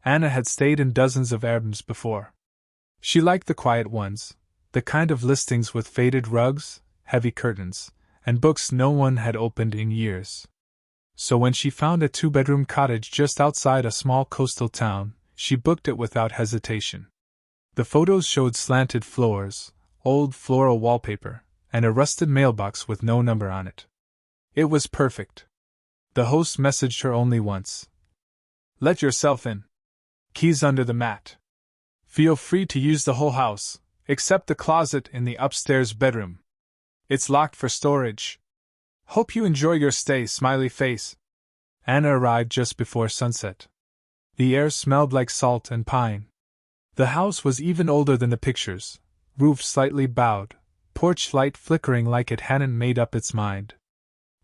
Anna had stayed in dozens of Airbnbs before. She liked the quiet ones, the kind of listings with faded rugs, heavy curtains, and books no one had opened in years. So when she found a 2-bedroom cottage just outside a small coastal town, she booked it without hesitation. The photos showed slanted floors, old floral wallpaper, and a rusted mailbox with no number on it. It was perfect. The host messaged her only once. "Let yourself in. Keys under the mat. Feel free to use the whole house, except the closet in the upstairs bedroom. It's locked for storage. Hope you enjoy your stay, smiley face." Anna arrived just before sunset. The air smelled like salt and pine. The house was even older than the pictures, roof slightly bowed, porch light flickering like it hadn't made up its mind.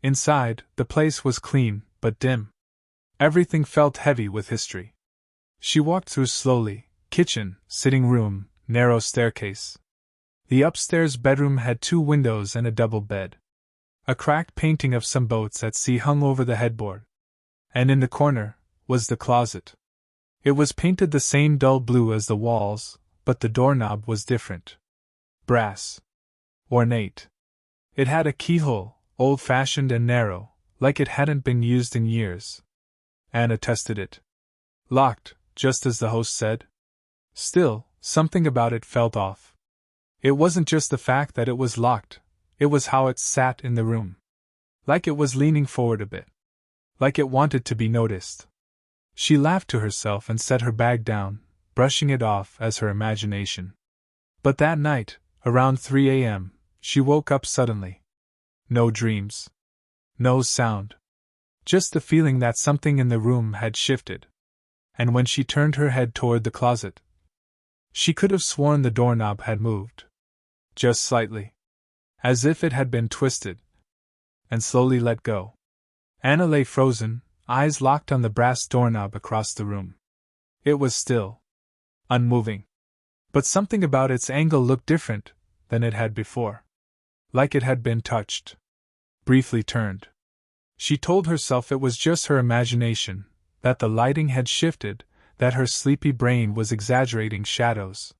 Inside, the place was clean, but dim. Everything felt heavy with history. She walked through slowly: kitchen, sitting room, narrow staircase. The upstairs bedroom had 2 windows and a double bed. A cracked painting of some boats at sea hung over the headboard. And in the corner was the closet. It was painted the same dull blue as the walls, but the doorknob was different. Brass. Ornate. It had a keyhole, old-fashioned and narrow, like it hadn't been used in years. Anna tested it. Locked, just as the host said. Still, something about it felt off. It wasn't just the fact that it was locked, it was how it sat in the room. Like it was leaning forward a bit. Like it wanted to be noticed. She laughed to herself and set her bag down, brushing it off as her imagination. But that night, around 3 a.m., she woke up suddenly. No dreams. No sound. Just the feeling that something in the room had shifted. And when she turned her head toward the closet, she could have sworn the doorknob had moved. Just slightly. As if it had been twisted. And slowly let go. Anna lay frozen, eyes locked on the brass doorknob across the room. It was still. Unmoving. But something about its angle looked different than it had before. Like it had been touched. Briefly turned. She told herself it was just her imagination, that the lighting had shifted, that her sleepy brain was exaggerating shadows.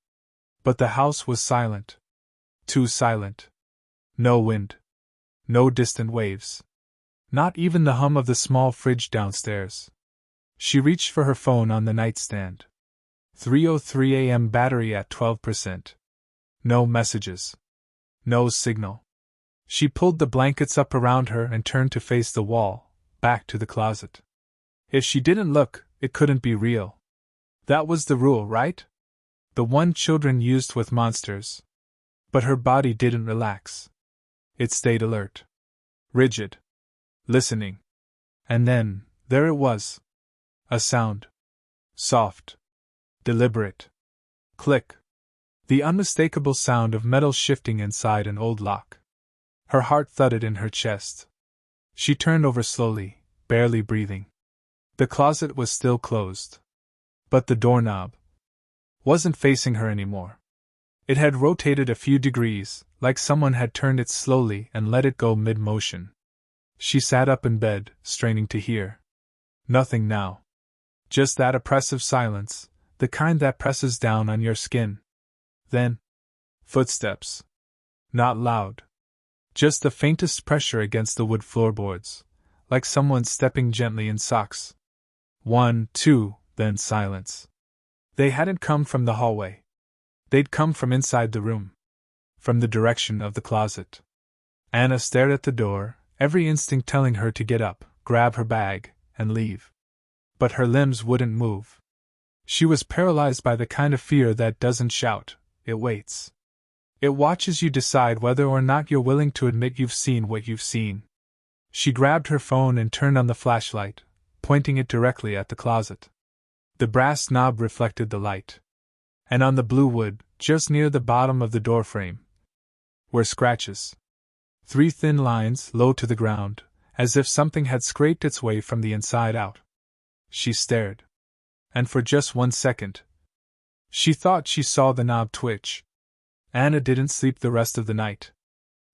But the house was silent. Too silent. No wind. No distant waves. Not even the hum of the small fridge downstairs. She reached for her phone on the nightstand. 3:03 a.m. battery at 12%. No messages. No signal. She pulled the blankets up around her and turned to face the wall, back to the closet. If she didn't look, it couldn't be real. That was the rule, right? The one children used with monsters. But her body didn't relax. It stayed alert. Rigid. Listening. And then, there it was. A sound. Soft. Deliberate. Click. The unmistakable sound of metal shifting inside an old lock. Her heart thudded in her chest. She turned over slowly, barely breathing. The closet was still closed. But the doorknob wasn't facing her anymore. It had rotated a few degrees, like someone had turned it slowly and let it go mid-motion. She sat up in bed, straining to hear. Nothing now. Just that oppressive silence, the kind that presses down on your skin. Then, footsteps. Not loud. Just the faintest pressure against the wood floorboards, like someone stepping gently in socks. 1, 2, then silence. They hadn't come from the hallway. They'd come from inside the room. From the direction of the closet. Anna stared at the door, every instinct telling her to get up, grab her bag, and leave. But her limbs wouldn't move. She was paralyzed by the kind of fear that doesn't shout, it waits. It watches you decide whether or not you're willing to admit you've seen what you've seen. She grabbed her phone and turned on the flashlight, pointing it directly at the closet. The brass knob reflected the light. And on the blue wood, just near the bottom of the doorframe, were scratches. 3 thin lines, low to the ground, as if something had scraped its way from the inside out. She stared. And for just 1 second, she thought she saw the knob twitch. Anna didn't sleep the rest of the night.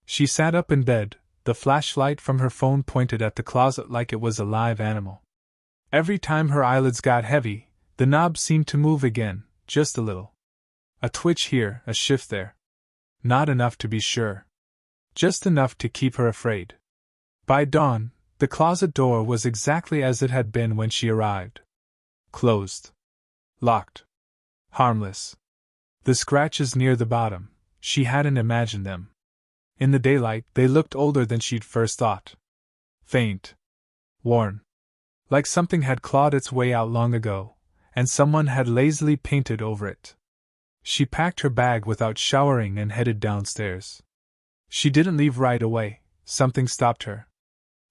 She sat up in bed, the flashlight from her phone pointed at the closet like it was a live animal. Every time her eyelids got heavy, The knob seemed to move again, just a little. A twitch here, a shift there. Not enough to be sure. Just enough to keep her afraid. By dawn, the closet door was exactly as it had been when she arrived. Closed. Locked. Harmless. The scratches near the bottom, she hadn't imagined them. In the daylight, they looked older than she'd first thought. Faint. Worn. Like something had clawed its way out long ago, and someone had lazily painted over it. She packed her bag without showering and headed downstairs. She didn't leave right away, something stopped her.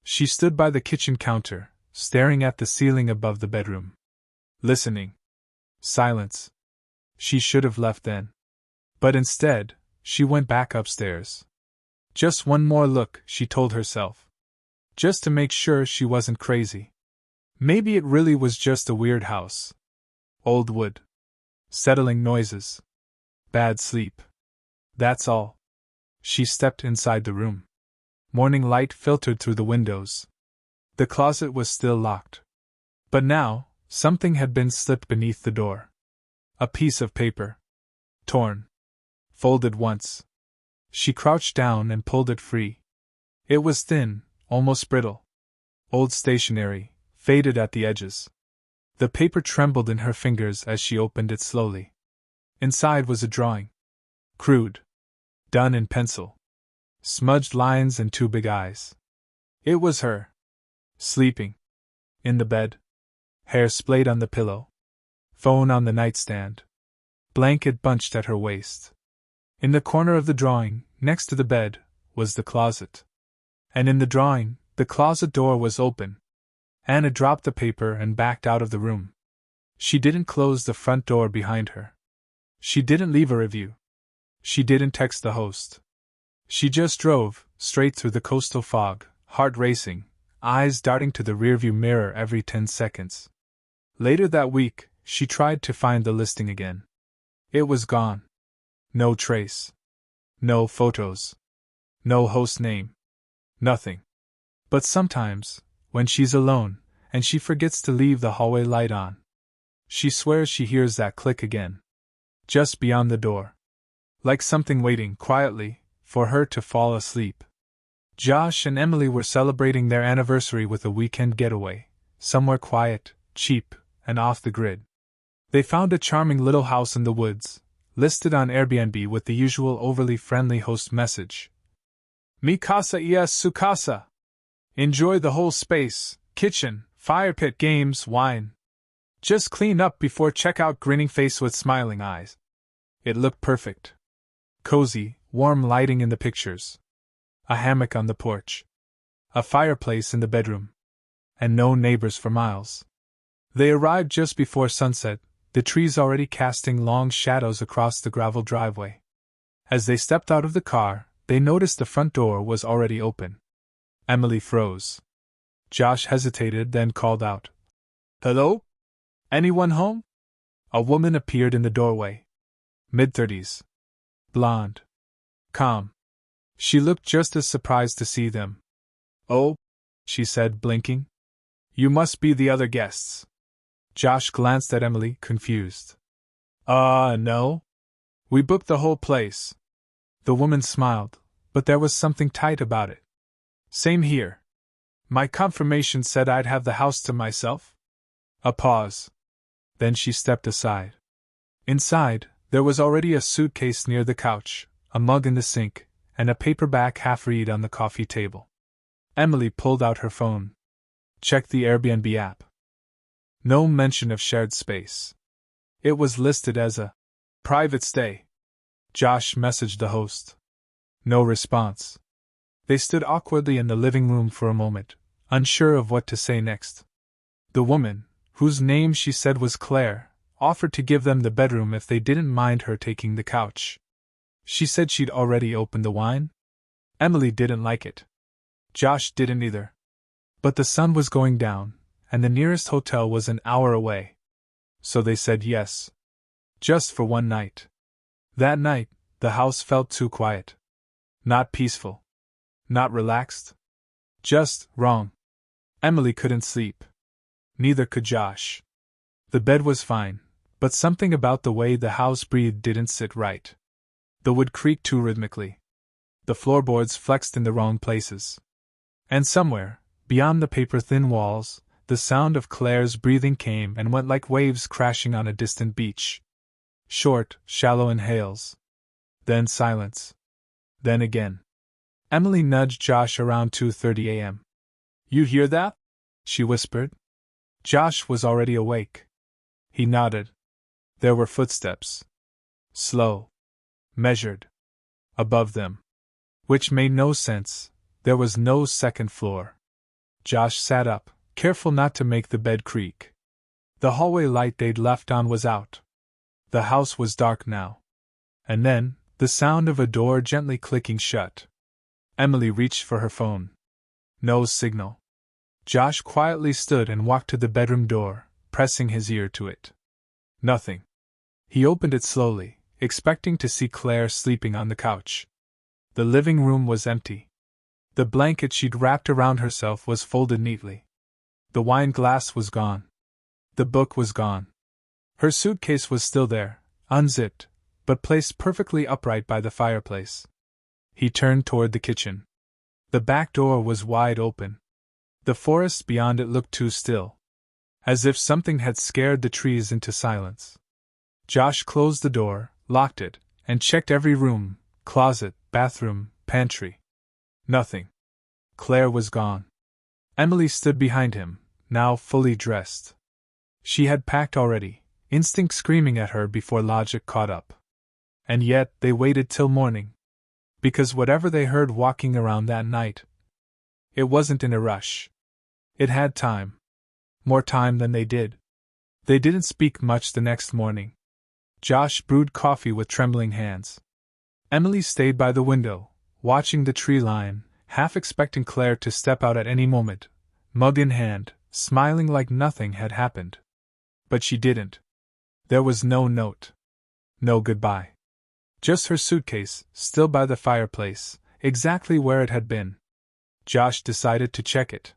She stood by the kitchen counter, staring at the ceiling above the bedroom. Listening. Silence. She should have left then. But instead, she went back upstairs. Just one more look, she told herself. Just to make sure she wasn't crazy. Maybe it really was just a weird house. Old wood. Settling noises. Bad sleep. That's all. She stepped inside the room. Morning light filtered through the windows. The closet was still locked. But now, something had been slipped beneath the door. A piece of paper. Torn. Folded once. She crouched down and pulled it free. It was thin, almost brittle. Old stationery, faded at the edges. The paper trembled in her fingers as she opened it slowly. Inside was a drawing. Crude. Done in pencil. Smudged lines and two big eyes. It was her. Sleeping. In the bed. Hair splayed on the pillow. Phone on the nightstand. Blanket bunched at her waist. In the corner of the drawing, next to the bed, was the closet. And in the drawing, the closet door was open. Anna dropped the paper and backed out of the room. She didn't close the front door behind her. She didn't leave a review. She didn't text the host. She just drove, straight through the coastal fog, heart racing, eyes darting to the rearview mirror every 10 seconds. Later that week, she tried to find the listing again. It was gone. No trace. No photos. No host name. Nothing. But sometimes, when she's alone, and she forgets to leave the hallway light on, she swears she hears that click again. Just beyond the door. Like something waiting quietly for her to fall asleep. Josh and Emily were celebrating their anniversary with a weekend getaway, somewhere quiet, cheap, and off the grid. They found a charming little house in the woods, listed on Airbnb with the usual overly friendly host message. Mi casa es su casa. Enjoy the whole space, kitchen, fire pit, games, wine. Just clean up before checkout, grinning face with smiling eyes. It looked perfect. Cozy, warm lighting in the pictures. A hammock on the porch. A fireplace in the bedroom. And no neighbors for miles. They arrived just before sunset, the trees already casting long shadows across the gravel driveway. As they stepped out of the car, they noticed the front door was already open. Emily froze. Josh hesitated, then called out, "Hello? Anyone home?" A woman appeared in the doorway. Mid-30s. Blonde. Calm. She looked just as surprised to see them. "Oh," she said, blinking. "You must be the other guests." Josh glanced at Emily, confused. No. We booked the whole place." The woman smiled, but there was something tight about it. "Same here. My confirmation said I'd have the house to myself." A pause. Then she stepped aside. Inside, there was already a suitcase near the couch, a mug in the sink, and a paperback half-read on the coffee table. Emily pulled out her phone. Checked the Airbnb app. No mention of shared space. It was listed as a private stay. Josh messaged the host. No response. They stood awkwardly in the living room for a moment, unsure of what to say next. The woman, whose name she said was Claire, offered to give them the bedroom if they didn't mind her taking the couch. She said she'd already opened the wine. Emily didn't like it. Josh didn't either. But the sun was going down, and the nearest hotel was an hour away. So they said yes. Just for one night. That night, the house felt too quiet. Not peaceful. Not relaxed. Just wrong. Emily couldn't sleep. Neither could Josh. The bed was fine, but something about the way the house breathed didn't sit right. The wood creaked too rhythmically. The floorboards flexed in the wrong places. And somewhere, beyond the paper-thin walls, the sound of Claire's breathing came and went like waves crashing on a distant beach. Short, shallow inhales. Then silence. Then again. Emily nudged Josh around 2:30 a.m. "You hear that?" she whispered. Josh was already awake. He nodded. There were footsteps. Slow. Measured. Above them. Which made no sense. There was no second floor. Josh sat up, careful not to make the bed creak. The hallway light they'd left on was out. The house was dark now. And then, the sound of a door gently clicking shut. Emily reached for her phone. No signal. Josh quietly stood and walked to the bedroom door, pressing his ear to it. Nothing. He opened it slowly, expecting to see Claire sleeping on the couch. The living room was empty. The blanket she'd wrapped around herself was folded neatly. The wine glass was gone. The book was gone. Her suitcase was still there, unzipped, but placed perfectly upright by the fireplace. He turned toward the kitchen. The back door was wide open. The forest beyond it looked too still. As if something had scared the trees into silence. Josh closed the door, locked it, and checked every room, closet, bathroom, pantry. Nothing. Claire was gone. Emily stood behind him, now fully dressed. She had packed already, instinct screaming at her before logic caught up. And yet they waited till morning. Because whatever they heard walking around that night, it wasn't in a rush. It had time. More time than they did. They didn't speak much the next morning. Josh brewed coffee with trembling hands. Emily stayed by the window, watching the tree line, half expecting Claire to step out at any moment, mug in hand, smiling like nothing had happened. But she didn't. There was no note. No goodbye. Just her suitcase, still by the fireplace, exactly where it had been. Josh decided to check it.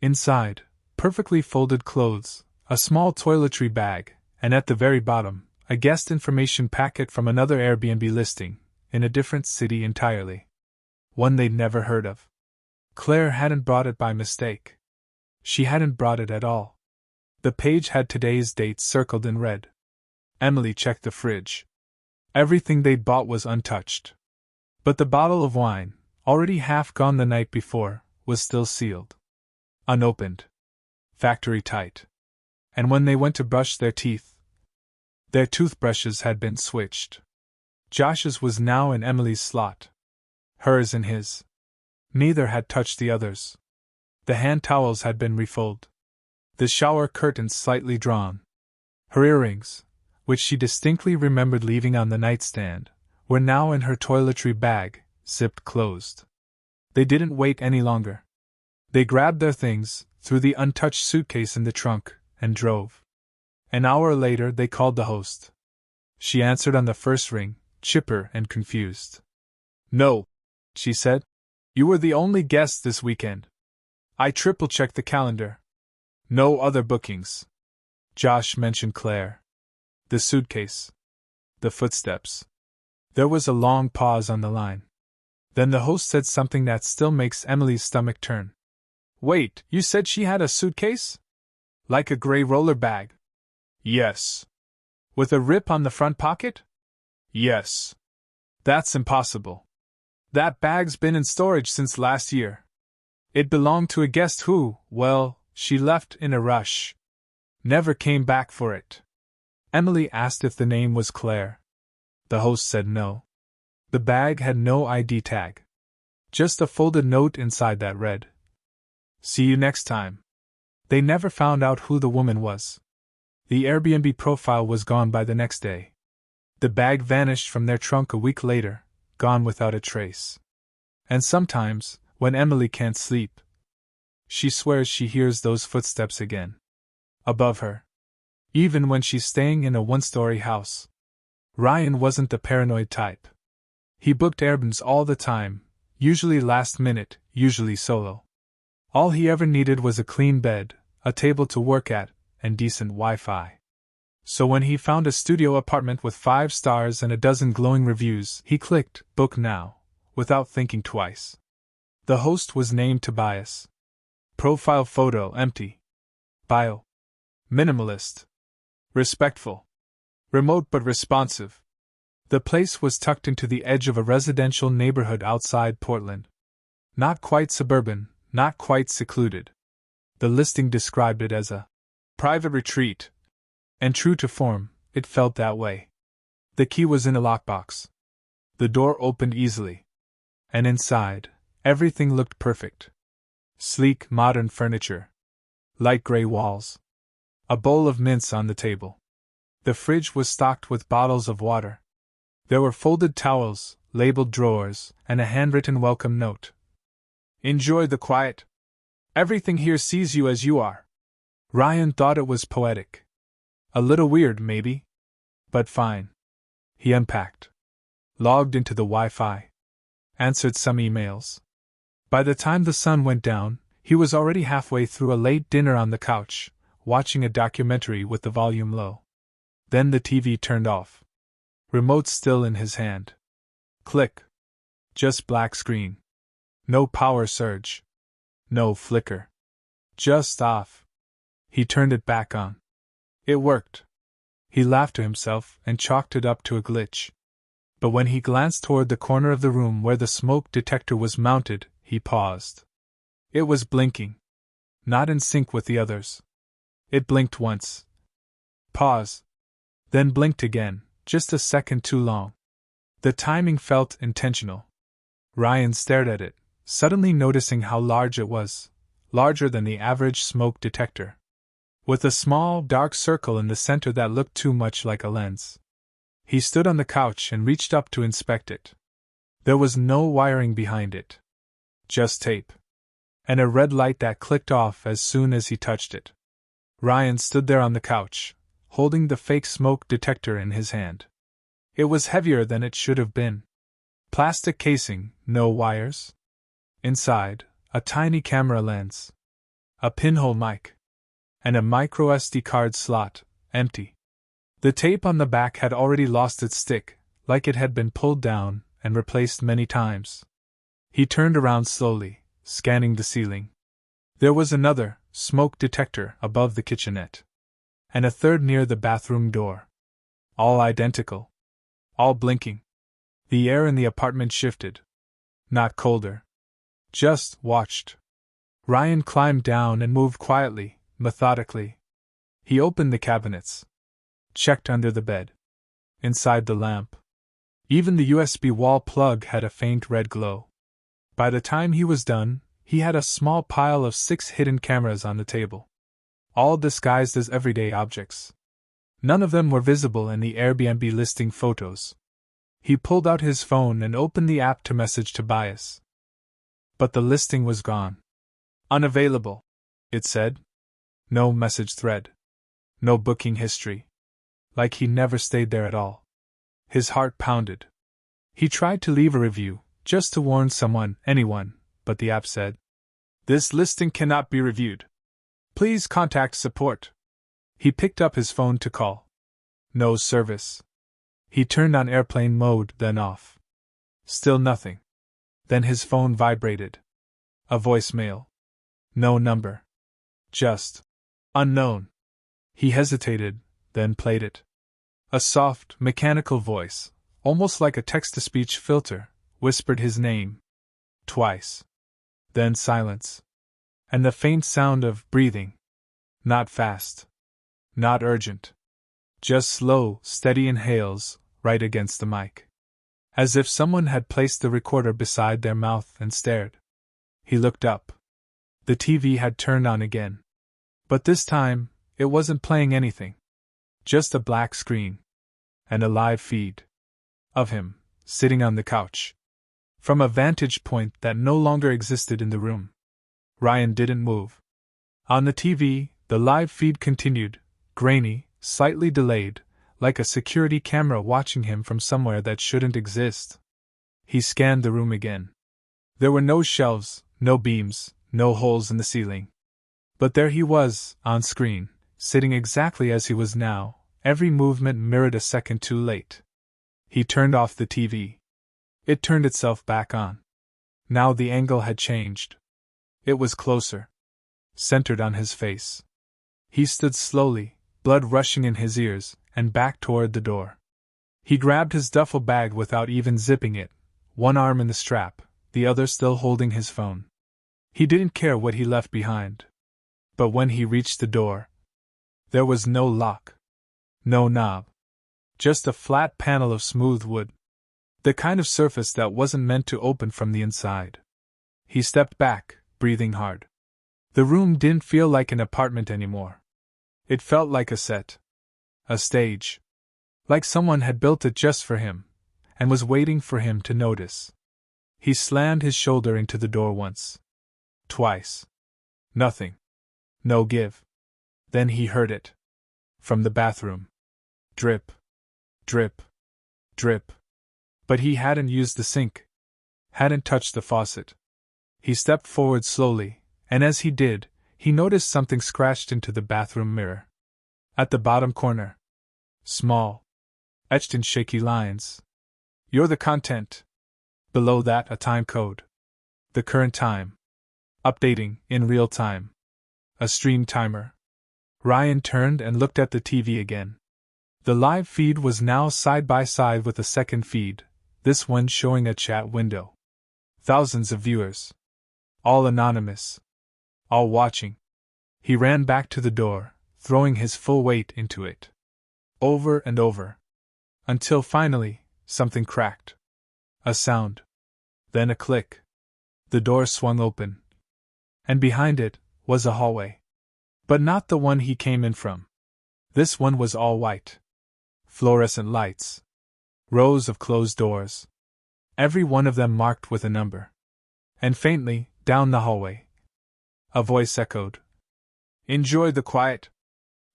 Inside, perfectly folded clothes, a small toiletry bag, and at the very bottom, a guest information packet from another Airbnb listing, in a different city entirely. One they'd never heard of. Claire hadn't brought it by mistake. She hadn't brought it at all. The page had today's date circled in red. Emily checked the fridge. Everything they'd bought was untouched. But the bottle of wine, already half gone the night before, was still sealed. Unopened. Factory tight. And when they went to brush their teeth, their toothbrushes had been switched. Josh's was now in Emily's slot. Hers in his. Neither had touched the other's. The hand towels had been refolded. The shower curtains slightly drawn. Her earrings, which she distinctly remembered leaving on the nightstand, were now in her toiletry bag, zipped closed. They didn't wait any longer. They grabbed their things, threw the untouched suitcase in the trunk, and drove. An hour later they called the host. She answered on the first ring, chipper and confused. "No," she said. "You were the only guest this weekend. I triple-checked the calendar. No other bookings." Josh mentioned Claire. The suitcase. The footsteps. There was a long pause on the line. Then the host said something that still makes Emily's stomach turn. "Wait, you said she had a suitcase? Like a gray roller bag?" "Yes." "With a rip on the front pocket?" "Yes." "That's impossible. That bag's been in storage since last year. It belonged to a guest who, well, she left in a rush. Never came back for it." Emily asked if the name was Claire. The host said no. The bag had no ID tag. Just a folded note inside that read, "See you next time." They never found out who the woman was. The Airbnb profile was gone by the next day. The bag vanished from their trunk a week later, gone without a trace. And sometimes, when Emily can't sleep, she swears she hears those footsteps again. Above her. Even when she's staying in a one-story house. Ryan wasn't the paranoid type. He booked Airbnbs all the time, usually last minute, usually solo. All he ever needed was a clean bed, a table to work at, and decent Wi-Fi. So when he found a studio apartment with 5 stars and a dozen glowing reviews, he clicked Book Now, without thinking twice. The host was named Tobias. Profile photo empty. Bio: minimalist. Respectful. Remote but responsive. The place was tucked into the edge of a residential neighborhood outside Portland. Not quite suburban, not quite secluded. The listing described it as a private retreat. And true to form, it felt that way. The key was in a lockbox. The door opened easily. And inside, everything looked perfect. Sleek, modern furniture. Light gray walls. A bowl of mints on the table. The fridge was stocked with bottles of water. There were folded towels, labeled drawers, and a handwritten welcome note. Enjoy the quiet. Everything here sees you as you are. Ryan thought it was poetic. A little weird, maybe. But fine. He unpacked. Logged into the Wi-Fi. Answered some emails. By the time the sun went down, he was already halfway through a late dinner on the couch, watching a documentary with the volume low. Then the TV turned off. Remote still in his hand. Click. Just black screen. No power surge. No flicker. Just off. He turned it back on. It worked. He laughed to himself and chalked it up to a glitch. But when he glanced toward the corner of the room where the smoke detector was mounted, he paused. It was blinking. Not in sync with the others. It blinked once. Pause. Then blinked again, just a second too long. The timing felt intentional. Ryan stared at it, suddenly noticing how large it was, larger than the average smoke detector. With a small, dark circle in the center that looked too much like a lens. He stood on the couch and reached up to inspect it. There was no wiring behind it. Just tape. And a red light that clicked off as soon as he touched it. Ryan stood there on the couch, holding the fake smoke detector in his hand. It was heavier than it should have been. Plastic casing, no wires. Inside, a tiny camera lens. A pinhole mic. And a micro SD card slot, empty. The tape on the back had already lost its stick, like it had been pulled down and replaced many times. He turned around slowly, scanning the ceiling. There was another smoke detector above the kitchenette. And a third near the bathroom door. All identical. All blinking. The air in the apartment shifted. Not colder. Just watched. Ryan climbed down and moved quietly, methodically. He opened the cabinets. Checked under the bed. Inside the lamp. Even the USB wall plug had a faint red glow. By the time he was done, he had a small pile of 6 hidden cameras on the table. All disguised as everyday objects. None of them were visible in the Airbnb listing photos. He pulled out his phone and opened the app to message Tobias. But the listing was gone. Unavailable, it said. No message thread. No booking history. Like he never stayed there at all. His heart pounded. He tried to leave a review, just to warn someone, anyone, but the app said, "This listing cannot be reviewed. Please contact support." He picked up his phone to call. No service. He turned on airplane mode, then off. Still nothing. Then his phone vibrated. A voicemail. No number. Just unknown. He hesitated, then played it. A soft, mechanical voice, almost like a text-to-speech filter, whispered his name. Twice. Then silence. And the faint sound of breathing. Not fast. Not urgent. Just slow, steady inhales, right against the mic. As if someone had placed the recorder beside their mouth and stared. He looked up. The TV had turned on again. But this time, it wasn't playing anything. Just a black screen. And a live feed. Of him, sitting on the couch. From a vantage point that no longer existed in the room. Ryan didn't move. On the TV, the live feed continued, grainy, slightly delayed, like a security camera watching him from somewhere that shouldn't exist. He scanned the room again. There were no shelves, no beams, no holes in the ceiling. But there he was, on screen, sitting exactly as he was now, every movement mirrored a second too late. He turned off the TV. It turned itself back on. Now the angle had changed. It was closer. Centered on his face. He stood slowly, blood rushing in his ears, and backed toward the door. He grabbed his duffel bag without even zipping it, one arm in the strap, the other still holding his phone. He didn't care what he left behind. But when he reached the door, there was no lock. No knob. Just a flat panel of smooth wood. The kind of surface that wasn't meant to open from the inside. He stepped back, breathing hard. The room didn't feel like an apartment anymore. It felt like a set. A stage. Like someone had built it just for him, and was waiting for him to notice. He slammed his shoulder into the door once. Twice. Nothing. No give. Then he heard it. From the bathroom. Drip. Drip. Drip. But he hadn't used the sink. Hadn't touched the faucet. He stepped forward slowly, and as he did, he noticed something scratched into the bathroom mirror. At the bottom corner. Small. Etched in shaky lines. You're the content. Below that, a time code. The current time. Updating, in real time. A stream timer. Ryan turned and looked at the TV again. The live feed was now side by side with a second feed, this one showing a chat window. Thousands of viewers. All anonymous. All watching. He ran back to the door, throwing his full weight into it. Over and over. Until finally, something cracked. A sound. Then a click. The door swung open. And behind it was a hallway. But not the one he came in from. This one was all white. Fluorescent lights. Rows of closed doors. Every one of them marked with a number. And faintly, down the hallway, a voice echoed. Enjoy the quiet.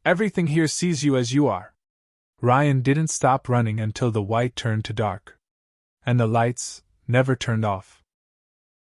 Everything here sees you as you are. Ryan didn't stop running until the white turned to dark. And the lights never turned off.